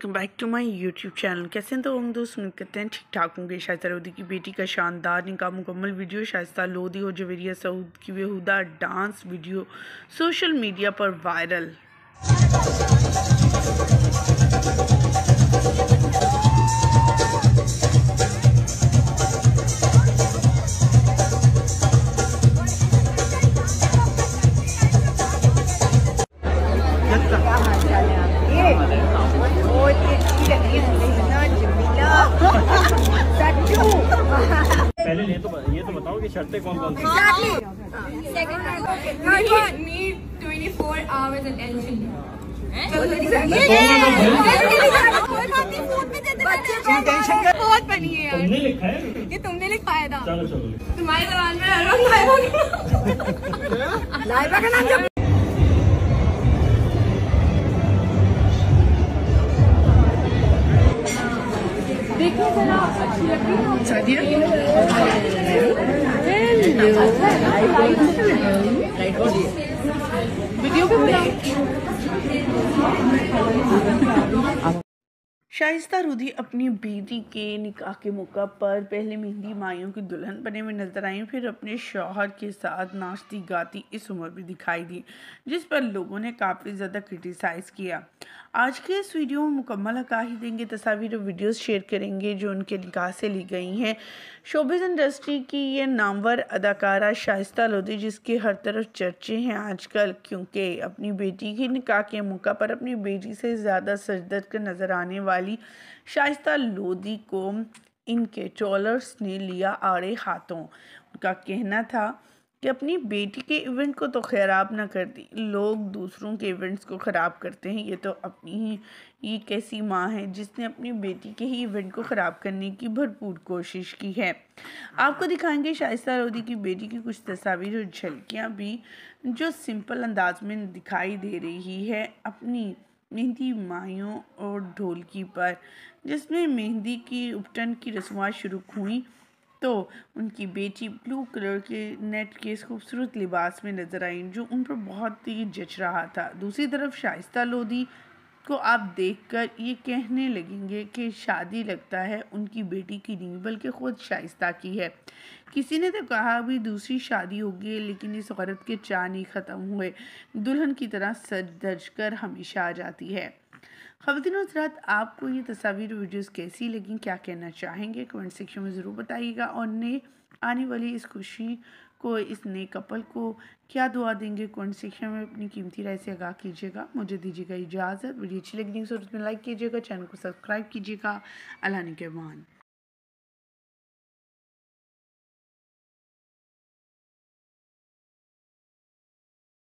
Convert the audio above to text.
Welcome back to my YouTube channel. कैसे हैं तो हम दोस्त, उम्मीद करते हैं ठीक ठाक होंगे। शाइस्ता लोधी की बेटी का शानदार निकाह मुकम्मल वीडियो। शाइस्ता लोधी और जवेरिया सऊद की बेहुदा डांस वीडियो सोशल मीडिया पर वायरल। पहले ये तो बताओ कि शर्तें कौन कौन सी need 24 hours attention. बहुत बनी है यार। तुमने लिखा है? ये तुमने लिखवाया था। चलो चलो तुम्हारी जबान में हर वक्त लाइबा का नाम जब देखो जरा अच्छी लगती है। वीडियो पे शाइस्ता लोधी अपनी बेटी के निकाह के मौका पर पहले मेहंदी माइयों की दुल्हन बने में नजर आई, फिर अपने शौहर के साथ नाचती गाती इस उम्र भी दिखाई दी, जिस पर लोगों ने काफ़ी ज़्यादा क्रिटिसाइज़ किया। आज के इस वीडियो में मुकम्मल आगाही देंगे, तस्वीर और वीडियोस शेयर करेंगे जो उनके निकाह से ली गई हैं। शोबिज़ इंडस्ट्री की ये नामवर अदाकारा शाइस्ता लोधी, जिसके हर तरफ चर्चे हैं आजकल, क्योंकि अपनी बेटी के निकाह के मौका पर अपनी बेटी से ज़्यादा सजदर कर नज़र आने वाली शाइस्ता लोधी को इनके ट्रोलर्स ने लिया आड़े हाथों। उनका कहना था कि अपनी बेटी के इवेंट को तो ख़राब ना कर दी, लोग दूसरों के इवेंट्स को ख़राब करते हैं। ये तो अपनी ही ये कैसी माँ है जिसने अपनी बेटी के ही इवेंट को ख़राब करने की भरपूर कोशिश की है। आपको दिखाएंगे शाइस्ता लोधी की बेटी की कुछ तस्वीर और झलकियाँ भी, जो सिंपल अंदाज में दिखाई दे रही है अपनी मेहंदी माइयों और ढोलकी पर, जिसमें मेहंदी की उपटन की रस्मात शुरू हुई तो उनकी बेटी ब्लू कलर के नेट के इस खूबसूरत लिबास में नजर आई, जो उन पर बहुत ही जच रहा था। दूसरी तरफ शाइस्ता लोधी को आप देखकर ये कहने लगेंगे कि शादी लगता है उनकी बेटी की नहीं बल्कि खुद शाइस्ता की है। किसी ने तो कहा भी दूसरी शादी होगी, लेकिन इस औरत के चाह नहीं ख़त्म हुए, दुल्हन की तरह सज धज कर हमेशा आ जाती है। ख़वातीन और हज़रात, आपको ये तस्वीर वीडियोस कैसी लगी, क्या कहना चाहेंगे, कमेंट सेक्शन में ज़रूर बताइएगा। और नए आने वाली इस खुशी को, इस नए कपल को क्या दुआ देंगे, कमेंट सेक्शन में अपनी कीमती राय से आगाह कीजिएगा। मुझे दीजिएगा इजाज़त। वीडियो अच्छी लगी तो उसमें लाइक कीजिएगा, चैनल को सब्सक्राइब कीजिएगा। अल्लाह ने के मान।